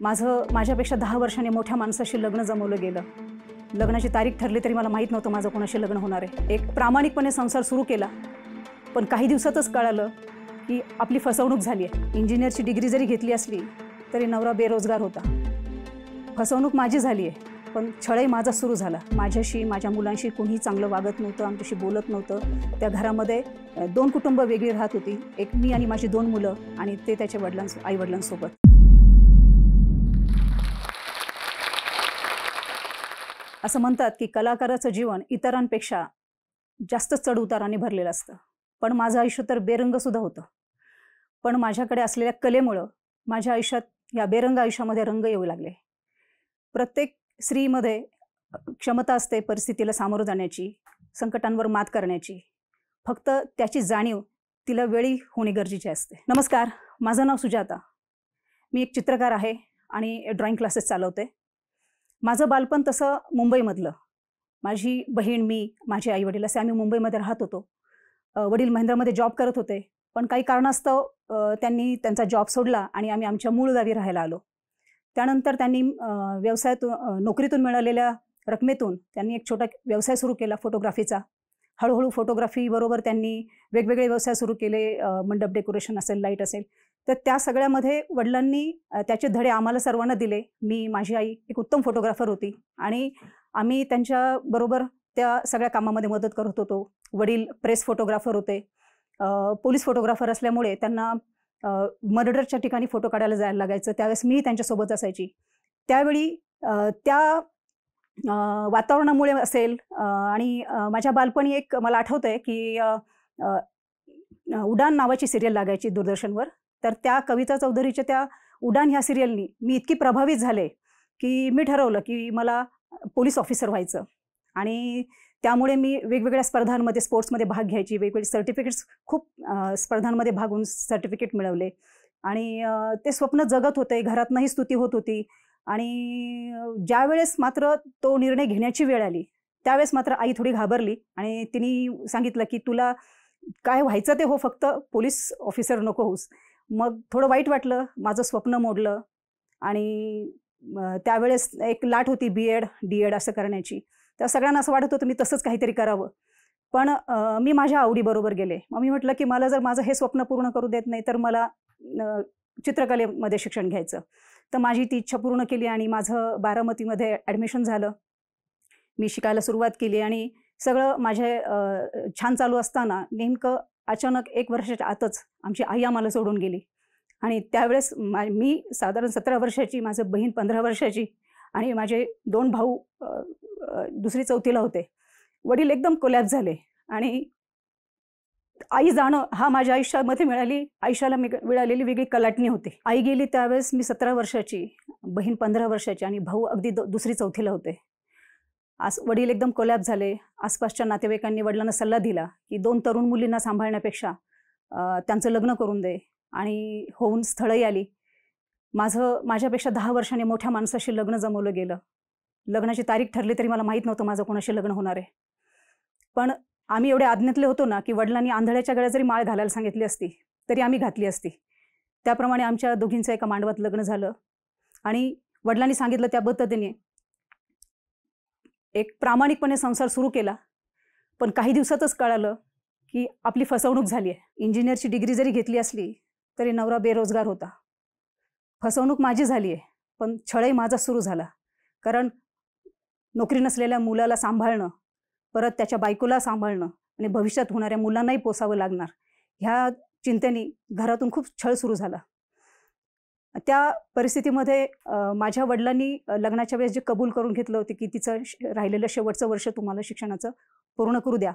माझ्यापेक्षा 10 वर्षांनी मोठ्या माणसाशी लग्न जमवलं गेलं। लग्नाची तारीख ठरली तरी मला माहीत नव्हतं माझं कोणाशी लग्न होणार आहे। एक प्रामाणिकपणे संसार सुरू केला, पण काही दिवसातच कळालं की आपली फसवणूक झाली आहे। इंजिनिअरची डिग्री जरी घेतली असली तरी नवरा बेरोजगार होता। फसवणूक माझी झाली आहे, पण छळही माझा सुरू झाला। माझ्याशी माझ्या मुलांशी कोणीही चांगलं वागत नव्हतं, आमच्याशी बोलत नव्हतं। त्या घरामध्ये 2 कुटुंब वेगळी राहत होती, एक मी आणि माझी 2 मुलं आणि ते त्याच्या आई-वडिलांसोबत। असं म्हणतात की कलाकाराचं जीवन इतरांपेक्षा जास्त चढ-उताराने भरलेलं असतं, पण माझं आयुष्य तर बेरंग सुद्धा होतं। पण माझ्याकडे असलेल्या कलेमुळे माझ्या आयुष्यात या बेरंग आयुष्यामध्ये रंग येऊ लागले। प्रत्येक स्त्रीमध्ये क्षमता असते परिस्थितीला सामोरं जाण्याची, संकटांवर मात करण्याची, फक्त त्याची जाणीव तिला वेळी होणे गरजेचे असते। नमस्कार, माझं नाव सुजाता। मी एक चित्रकार आहे आणि ड्रॉइंग क्लासेस चालवते। माझं बालपण तसं मुंबईमधलं। माझी बहीण, मी, माझे आई-वडील असे आम्ही मुंबईमध्ये राहत होतो। वडील महिंद्रामध्ये जॉब करत होते, पण काही कारणास्तव त्यांनी त्यांचा जॉब सोडला आणि आम्ही आमच्या मूळ गावी राहायला आलो। त्यानंतर त्यांनी नोकरीतून मिळालेल्या रकमेतून त्यांनी एक छोटा व्यवसाय सुरू केला फोटोग्राफीचा। हळूहळू फोटोग्राफीबरोबर त्यांनी वेगवेगळे व्यवसाय सुरू केले, मंडप डेकोरेशन असेल, लाईट असेल। तर त्या सगळ्यामध्ये वडिलांनी त्याचे धडे आम्हाला सर्वांना दिले। मी, माझी आई एक उत्तम फोटोग्राफर होती आणि आम्ही त्यांच्याबरोबर त्या सगळ्या कामामध्ये मदत करत होतो। वडील प्रेस फोटोग्राफर होते, पोलीस फोटोग्राफर असल्यामुळे त्यांना मर्डरच्या ठिकाणी फोटो काढायला जायला लागायचं, त्यावेळेस मी त्यांच्यासोबत असायची। त्यावेळी त्या वातावरणामुळे असेल आणि माझ्या बालपणी एक मला आठवतंय की उडान नावाची सिरियल लागायची दूरदर्शनवर। तर त्या कविता चौधरीच्या त्या उडान ह्या सिरियलनी मी इतकी प्रभावित झाले की मी ठरवलं की मला पोलीस ऑफिसर व्हायचं आणि त्यामुळे मी वेगवेगळ्या स्पर्धांमध्ये, स्पोर्ट्समध्ये भाग घ्यायची, वेगवेगळे सर्टिफिकेट्स खूप स्पर्धांमध्ये भाग घेऊन सर्टिफिकेट मिळवले आणि ते स्वप्न जगत होते। घरातनंही स्तुती होत होती आणि ज्यावेळेस मात्र तो निर्णय घेण्याची वेळ आली त्यावेळेस मात्र आई थोडी घाबरली आणि तिने सांगितलं की तुला काय व्हायचं ते हो, फक्त पोलीस ऑफिसर नको होऊस। मग थोडं वाईट वाटलं, माझं स्वप्न मोडलं आणि त्यावेळेस एक लाट होती BEd, DEd असं करण्याची। त्या सगळ्यांना असं वाटत होतं मी तसंच काहीतरी करावं, पण मी माझ्या आवडीबरोबर गेले। मग मी म्हटलं की मला जर माझं हे स्वप्न पूर्ण करू देत नाही तर मला चित्रकलेमध्ये शिक्षण घ्यायचं। तर माझी ती इच्छा पूर्ण केली आणि माझं बारामतीमध्ये ॲडमिशन झालं। मी शिकायला सुरुवात केली आणि सगळं माझे छान चालू असताना नेमकं अचानक 1 वर्षाच्या आतच आमची आई आम्हाला सोडून गेली आणि त्यावेळेस मी साधारण 17 वर्षाची, माझी बहीण 15 वर्षाची आणि माझे 2 भाऊ 2री 4थीला होते। वडील एकदम कोलॅप्स झाले आणि आई जाणं हा माझ्या आयुष्यामध्ये आयुष्याला मिळालेली वेगळी कलाटणी होती। आई गेली त्यावेळेस मी 17 वर्षाची, बहीण 15 वर्षाची आणि भाऊ अगदी 2री 4थीला होते। वडील एकदम कोलॅप्स झाले। आसपासच्या नातेवाईकांनी वडिलांना सल्ला दिला की 2 तरुण मुलींना सांभाळण्यापेक्षा त्यांचं लग्न करून दे आणि होऊन स्थळही आली। माझ्यापेक्षा 10 वर्षांनी मोठ्या माणसाशी लग्न जमवलं गेलं। लग्नाची तारीख ठरली तरी मला माहीत नव्हतं माझं कोणाशी लग्न होणार आहे। पण आम्ही एवढे आज्ञातले होतो ना की वडिलांनी आंधळ्याच्या गळ्यात जरी माळ घालायला सांगितली असती तरी आम्ही घातली असती। त्याप्रमाणे आमच्या दोघींचं एका मांडवात लग्न झालं आणि वडिलांनी सांगितलं त्या पद्धतीने एक प्रामाणिकपणे संसार सुरू केला, पण काही दिवसातच कळालं की आपली फसवणूक झाली आहे। इंजिनिअरची डिग्री जरी घेतली असली तरी नवरा बेरोजगार होता। फसवणूक माझी झाली आहे, पण छळही माझा सुरू झाला, कारण नोकरी नसलेल्या मुलाला सांभाळणं, परत त्याच्या बायकोला सांभाळणं आणि भविष्यात होणाऱ्या मुलांनाही पोसावं लागणार, ह्या चिंतेने घरातून खूप छळ सुरू झाला। त्या परिस्थितीमध्ये माझ्या वडिलांनी लग्नाच्या वेळेस जे कबूल करून घेतलं होतं की तिचं राहिलेलं शेवटचं वर्ष तुम्हाला शिक्षणाचं पूर्ण करू द्या,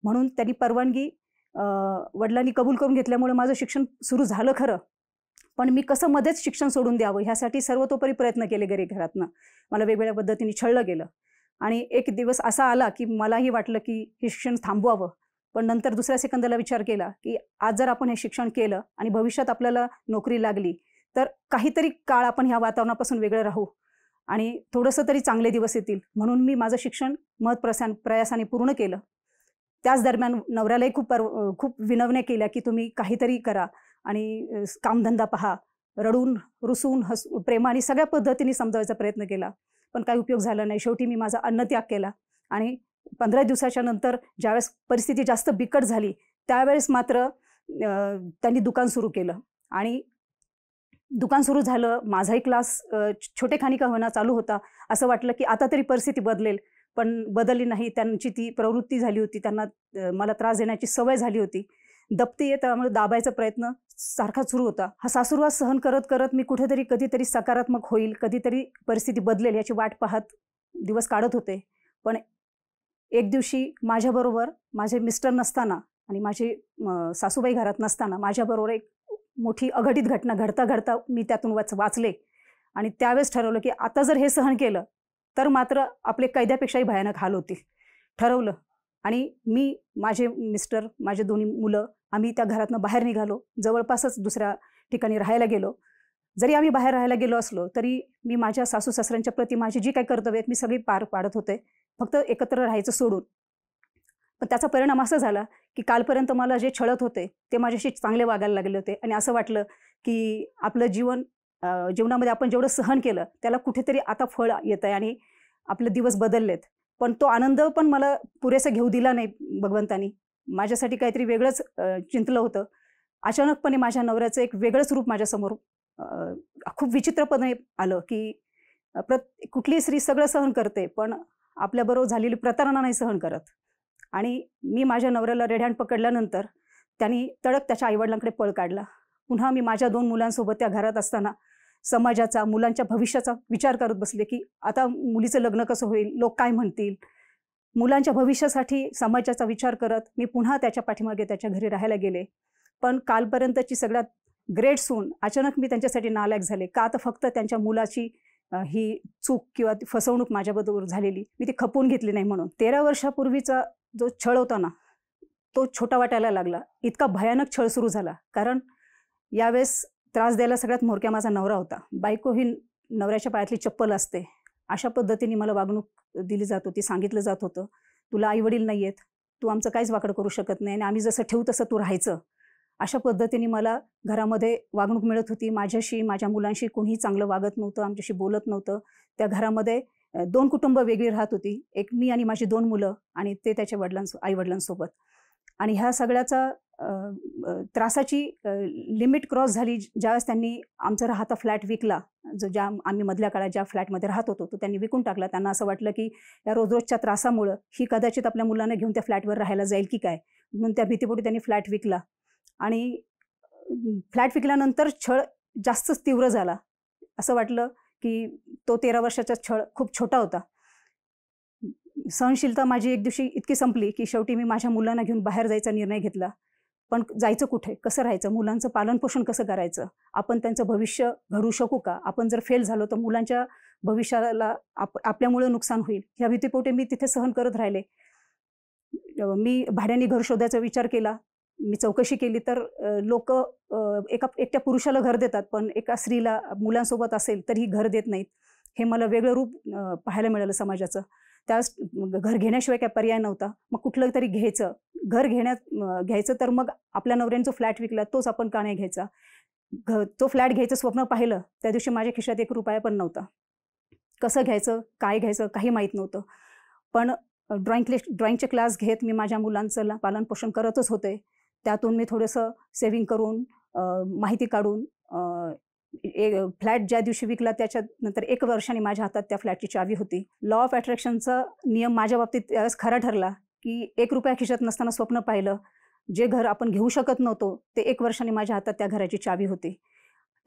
म्हणून त्यांनी परवानगी वडिलांनी कबूल करून घेतल्यामुळे माझं शिक्षण सुरू झालं खरं, पण मी कसं मध्येच शिक्षण सोडून द्यावं ह्यासाठी सर्वतोपरी प्रयत्न केले घरातनं। मला वेगवेगळ्या पद्धतीने छळलं गेलं आणि एक दिवस असा आला की मलाही वाटलं की हे शिक्षण थांबवावं, पण नंतर दुसऱ्या सेकंदाला विचार केला की आज जर आपण हे शिक्षण केलं आणि भविष्यात आपल्याला नोकरी लागली तर काहीतरी काळ आपण ह्या वातावरणापासून वेगळं राहू आणि थोडंसं तरी चांगले दिवस येतील, म्हणून मी माझं शिक्षण प्रयासाने पूर्ण केलं। त्याच दरम्यान नवऱ्यालाही खूप विनवण्या केल्या की तुम्ही काहीतरी करा आणि कामधंदा पहा, रडून रुसून प्रेमाने सगळ्या पद्धतीने समजावायचा प्रयत्न केला, पण काही उपयोग झाला नाही. शेवटी मी माझा अन्नत्याग केला आणि 15 दिवसाच्या नंतर ज्यावेळेस परिस्थिती जास्त बिकट झाली त्यावेळेस मात्र त्यांनी दुकान सुरू केलं आणि दुकान सुरू झालं. माझाही क्लास छोटेखानी का होईना चालू होता. असं वाटलं की आता तरी परिस्थिती बदलेल, पण बदलली नाही. त्यांची ती प्रवृत्ती झाली होती, त्यांना मला त्रास देण्याची सवय झाली होती. दबती आहे त्यामुळे दाबायचा प्रयत्न सारखा सुरू होता. हा सासुरवास सहन करत करत मी कुठेतरी कधीतरी सकारात्मक होईल, कधीतरी परिस्थिती बदलेल याची वाट पाहत दिवस काढत होते. पण एक दिवशी माझ्याबरोबर माझे मिस्टर नसताना आणि माझे सासूबाई घरात नसताना माझ्याबरोबर एक मोठी अघटित घटना घडता घडता मी त्यातून वाचले आणि त्यावेळेस ठरवलं की आता जर हे सहन केलं तर मात्र आपले कैद्यापेक्षाही भयानक हाल होतील. ठरवलं आणि मी, माझे मिस्टर, माझे दोन्ही मुलं आम्ही त्या घरातनं बाहेर निघालो. जवळपासच दुसऱ्या ठिकाणी राहायला गेलो. जरी आम्ही बाहेर राहायला गेलो असलो तरी मी माझ्या सासू सासऱ्यांच्या प्रती माझी जी काही कर्तव्य आहेत मी सगळी पार पाडत होते, फक्त एकत्र राहायचं सोडून. पण त्याचा परिणाम असा झाला की कालपर्यंत मला जे छळत होते ते माझ्याशी चांगले वागायला लागले होते आणि असं वाटलं की आपलं जीवनामध्ये आपण जेवढं सहन केलं त्याला कुठेतरी आता फळ येतं आहे आणि आपले दिवस बदललेत. पण तो आनंद पण मला पुरेसा घेऊ दिला नाही भगवंतानी. माझ्यासाठी काहीतरी वेगळंच चिंतलं होतं. अचानकपणे माझ्या नवऱ्याचं एक वेगळंच रूप माझ्यासमोर खूप विचित्रपणे आलं की कुठली स्त्री सगळं सहन करते पण आपल्याबरोबर झालेली प्रतारणा नाही सहन करत. आणि मी माझ्या नवऱ्याला रेड हँड पकडल्यानंतर त्यांनी तडक त्याच्या आईवडिलांकडे पळ काढला. पुन्हा मी माझ्या 2 मुलांसोबत त्या घरात असताना समाजाचा, मुलांच्या भविष्याचा विचार करत बसले की आता मुलीचं लग्न कसं होईल, लोक काय म्हणतील. मुलांच्या भविष्यासाठी समाजाचा विचार करत मी पुन्हा त्याच्या पाठीमागे त्याच्या घरी राहायला गेले. पण कालपर्यंतची सगळ्यात ग्रेट सून अचानक मी त्यांच्यासाठी नालायक झाले. का तर फक्त त्यांच्या मुलाची ही चूक किंवा फसवणूक माझ्याबरोबर झालेली मी ती खपवून घेतली नाही म्हणून. 13 वर्षापूर्वीचा जो छळ होता ना तो छोटा वाटायला लागला. इतका भयानक छळ सुरू झाला कारण यावेळेस त्रास द्यायला सगळ्यात म्होरक्या माझा नवरा होता. बायको ही नवऱ्याच्या पायातली चप्पल असते अशा पद्धतीने मला वागणूक दिली जात होती. सांगितलं जात होतं तुला आईवडील नाही आहेत, तू आमचं काहीच वाकडं करू शकत नाही आणि आम्ही जसं ठेवू तसं तू राहायचं. अशा पद्धतीने मला घरामध्ये वागणूक मिळत होती. माझ्याशी, माझ्या मुलांशी कोणीही चांगलं वागत नव्हतं, आमच्याशी बोलत नव्हतं. त्या घरामध्ये 2 कुटुंब वेगळी राहत होती. एक मी आणि माझी 2 मुलं आणि ते त्याच्या आईवडिलांसोबत. आणि ह्या सगळ्याचा त्रासाची लिमिट क्रॉस झाली ज्यावेळेस त्यांनी आमचा राहता फ्लॅट विकला. ज्या आम्ही मधल्या काळात ज्या फ्लॅटमध्ये राहत होतो तो त्यांनी विकून टाकला. त्यांना असं वाटलं की या रोजच्या त्रासामुळं ही कदाचित आपल्या मुलांना घेऊन त्या फ्लॅटवर राहायला जाईल की काय, म्हणून त्या भीतीपोटी त्यांनी फ्लॅट विकला. आणि फ्लॅट विकल्यानंतर छळ जास्तच तीव्र झाला. असं वाटलं की तो 13 वर्षाचा छळ खूप छोटा होता. सहनशीलता माझी एक दिवशी इतकी संपली की शेवटी मी माझ्या मुलांना घेऊन बाहेर जायचा निर्णय घेतला. पण जायचं कुठे, कसं राहायचं, मुलांचं पालनपोषण कसं करायचं, आपण त्यांचं भविष्य घडवू शकू का, आपण जर फेल झालो तर मुलांच्या भविष्याला आपल्यामुळे नुकसान होईल. ह्या भीतीपोटी मी तिथे सहन करत राहिले. मी भाड्याने घर शोधायचा विचार केला. मी चौकशी केली तर लोक एकट्या पुरुषाला घर देतात पण एका स्त्रीला मुलांसोबत असेल तरीही घर देत नाहीत. हे मला वेगळं रूप पाहायला मिळालं समाजाचं. त्यास घर घेण्याशिवाय काय पर्याय नव्हता. मग कुठलं तरी घ्यायचं. घर घ्यायचं तर मग आपल्या नवऱ्याने जो फ्लॅट विकला तोच आपण का नाही घ्यायचा. तो फ्लॅट घ्यायचं स्वप्न पाहिलं त्या दिवशी माझ्या खिशात 1 रुपया पण नव्हता. कसं घ्यायचं, काय घ्यायचं काही माहीत नव्हतं. पण ड्रॉइंगचे क्लास घेत मी माझ्या मुलांचं पालनपोषण करतच होते. त्यातून मी थोडंसं सेव्हिंग करून माहिती काढून फ्लॅट ज्या दिवशी विकला त्याच्यानंतर 1 वर्षाने माझ्या हातात त्या फ्लॅटची चावी होती. लॉ ऑफ अट्रॅक्शनचा नियम माझ्या बाबतीत त्यावेळेस खरा ठरला की 1 रुपया खिशात नसताना स्वप्न पाहिलं. जे घर आपण घेऊ शकत नव्हतो ते 1 वर्षाने माझ्या हातात त्या घराची चावी होती.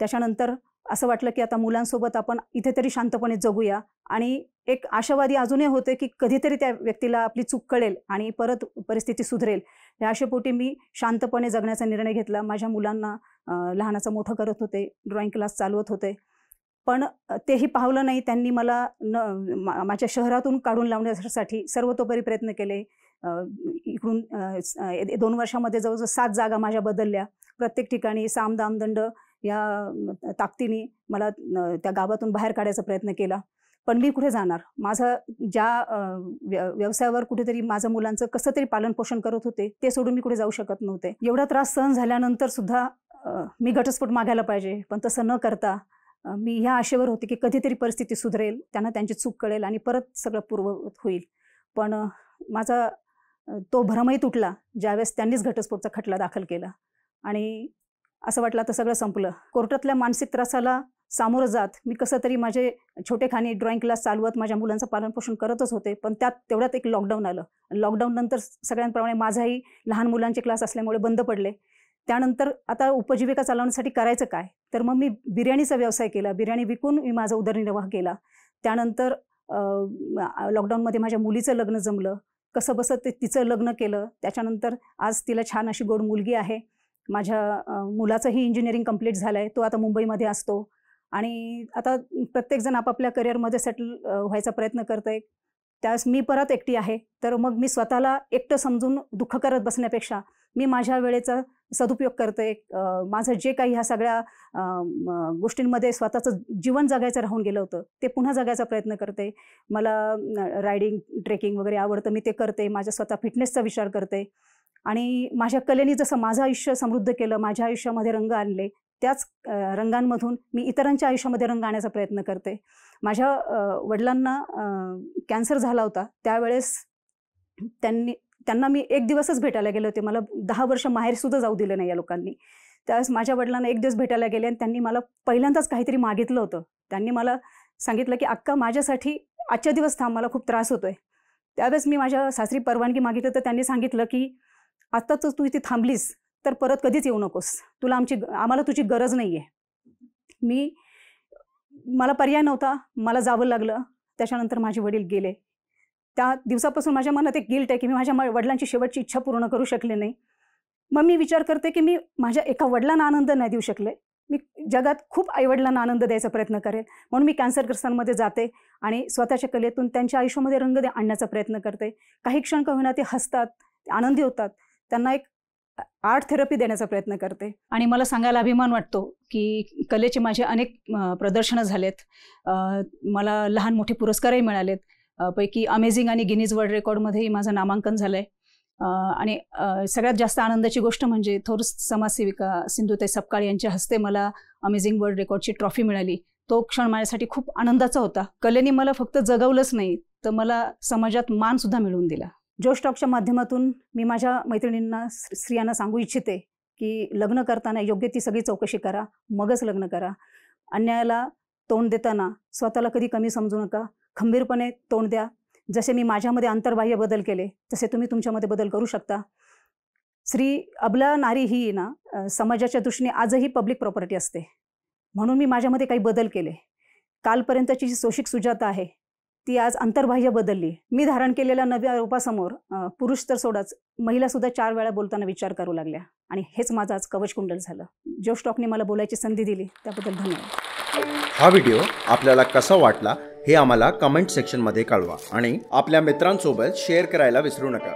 त्याच्यानंतर असं वाटलं की आता मुलांसोबत आपण इथे तरी शांतपणे जगूया. आणि एक आशावादी अजूनही होते की कधीतरी त्या व्यक्तीला आपली चूक कळेल आणि परत परिस्थिती सुधरेल. या आशेपोटी मी शांतपणे जगण्याचा निर्णय घेतला. माझ्या मुलांना लहानाचं मोठं करत होते, ड्रॉइंग क्लास चालवत होते. पण तेही पावलं नाही. त्यांनी मला माझ्या शहरातून काढून लावण्यासाठी सर्वतोपरी प्रयत्न केले. इकडून 2 वर्षामध्ये जवळजवळ 7 जागा माझ्या बदलल्या. प्रत्येक ठिकाणी साम दाम दंड या ताकदीने मला त्या गावातून बाहेर काढायचा प्रयत्न केला. पण मी कुठे जाणार? माझं ज्या व्यवसायावर कुठेतरी माझं मुलांचं कसं तरी पालनपोषण करत होते ते सोडून मी कुठे जाऊ शकत नव्हते. एवढा त्रास सहन झाल्यानंतर सुद्धा मी घटस्फोट मागायला पाहिजे, पण तसं न करता मी ह्या आशेवर होते की कधीतरी परिस्थिती सुधरेल, त्यांना त्यांची चूक कळेल आणि परत सगळं पूर्ववत होईल. पण माझा तो भ्रमही तुटला ज्यावेळेस त्यांनीच घटस्फोटचा खटला दाखल केला आणि असं वाटलं तर सगळं संपलं. कोर्टातल्या मानसिक त्रासाला सामोरं जात मी कसं तरी माझे छोटेखानी ड्रॉइंग क्लास चालवत माझ्या मुलांचं पालनपोषण करतच होते. पण तेवढ्यात एक लॉकडाऊन आलं. लॉकडाऊन नंतर सगळ्यांप्रमाणे माझाही लहान मुलांचे क्लास असल्यामुळे बंद पडले. त्यानंतर आता उपजीविका चालवण्यासाठी करायचं काय? तर मग मी बिर्याणीचा व्यवसाय केला. बिर्याणी विकून मी माझा उदरनिर्वाह केला. त्यानंतर लॉकडाऊनमध्ये माझ्या मुलीचं लग्न जमलं. कसं बसं तिचं लग्न केलं. त्याच्यानंतर आज तिला छान अशी गोड मुलगी आहे. माझ्या मुलाचंही इंजिनिअरिंग कंप्लीट झालं आहे. तो आता मुंबईमध्ये असतो आणि आता प्रत्येकजण आपापल्या करिअरमध्ये सेटल व्हायचा प्रयत्न करत आहे. त्यावेळेस मी परत एकटी आहे. तर मग मी स्वतःला एकटं समजून दुःख करत बसण्यापेक्षा मी माझ्या वेळेचा सदुपयोग करते. माझं जे काही ह्या सगळ्या गोष्टींमध्ये स्वतःचं जीवन जगायचं राहून गेलं होतं ते पुन्हा जगायचा प्रयत्न करते. मला रायडिंग, ट्रेकिंग वगैरे आवडतं. मी ते करते. माझ्या स्वतः फिटनेसचा विचार करते आणि माझ्या कलेने जसं माझं आयुष्य समृद्ध केलं, माझ्या आयुष्यामध्ये रंग आणले, त्याच रंगांमधून मी इतरांच्या आयुष्यामध्ये रंग आणण्याचा प्रयत्न करते. माझ्या वडिलांना कॅन्सर झाला होता. त्यावेळेस त्यांना मी एक दिवसच भेटायला गेले होते. मला 10 वर्ष माहेरसुद्धा जाऊ दिलं नाही या लोकांनी. त्यावेळेस माझ्या वडिलांना एक दिवस भेटायला गेले आणि त्यांनी मला पहिल्यांदाच काहीतरी मागितलं होतं. त्यांनी मला सांगितलं की अक्का माझ्यासाठी आजच्या दिवस थांब, मला खूप त्रास होतोय. त्यावेळेस मी माझ्या सासरी परवानगी मागितलं तर त्यांनी सांगितलं की आता तर तू इथे थांबलीस तर परत कधीच येऊ नकोस. आम्हाला तुझी गरज नाही आहे. मला पर्याय नव्हता. मला जावं लागलं. त्याच्यानंतर माझे वडील गेले. त्या दिवसापासून माझ्या मनात एक गिल्ट आहे की मी माझ्या वडिलांची शेवटची इच्छा पूर्ण करू शकले नाही. मग मी विचार करते की मी माझ्या एका वडिलांना आनंद नाही देऊ शकले. मी जगात खूप आईवडिलांना आनंद द्यायचा प्रयत्न करेल. म्हणून मी कॅन्सरग्रस्तांमध्ये जाते आणि स्वतःच्या कलेतून त्यांच्या आयुष्यामध्ये रंग आणण्याचा प्रयत्न करते. काही क्षण का होईना ते हसतात, ते आनंदी होतात. त्यांना एक आर्ट थेरपी देण्याचा प्रयत्न करते. आणि मला सांगायला अभिमान वाटतो की कलेचे माझे अनेक प्रदर्शनं झालेत. मला लहान मोठे पुरस्कारही मिळालेत. पैकी अमेझिंग आणि गिनीज वर्ल्ड रेकॉर्डमध्येही माझं नामांकन झालं आहे. आणि सगळ्यात जास्त आनंदाची गोष्ट म्हणजे थोर समाजसेविका सिंधुताई सपकाळ यांच्या हस्ते मला अमेझिंग वर्ल्ड रेकॉर्डची ट्रॉफी मिळाली. तो क्षण माझ्यासाठी खूप आनंदाचा होता. कलेने मला फक्त जगवलंच नाही तर मला समाजात मानसुद्धा मिळवून दिला. जोश टॉकच्या माध्यमातून मी माझ्या मैत्रिणींना, स्त्रियांना सांगू इच्छिते की लग्न करताना योग्य ती सगळी चौकशी करा, मगच लग्न करा. अन्यायाला तोंड देताना स्वतःला कधी कमी समजू नका. खंबीरपणे तोंड द्या. जसे मी माझ्यामध्ये अंतर्बाह्य बदल केले तसे तुम्ही तुमच्यामध्ये बदल करू शकता. अबला नारी ही समाजाच्या दृष्टीने आजही पब्लिक प्रॉपर्टी असते. म्हणून मी माझ्यामध्ये काही बदल केले. कालपर्यंतची जी सोशिक सुजाता आहे ती आज अंतर्बाह्य बदलली. मी धारण केलेल्या नव्या रूपासमोर पुरुष तर सोडाच, महिलासुद्धा 4 वेळा बोलताना विचार करू लागल्या आणि हेच माझं आज कवचकुंडल झालं. जोश टॉकने मला बोलायची संधी दिली त्याबद्दल धन्यवाद. हा व्हिडिओ आपल्याला कसा वाटला हे आम्हाला कमेंट सेक्शनमध्ये कळवा आणि आपल्या मित्रांसोबत शेअर करायला विसरू नका.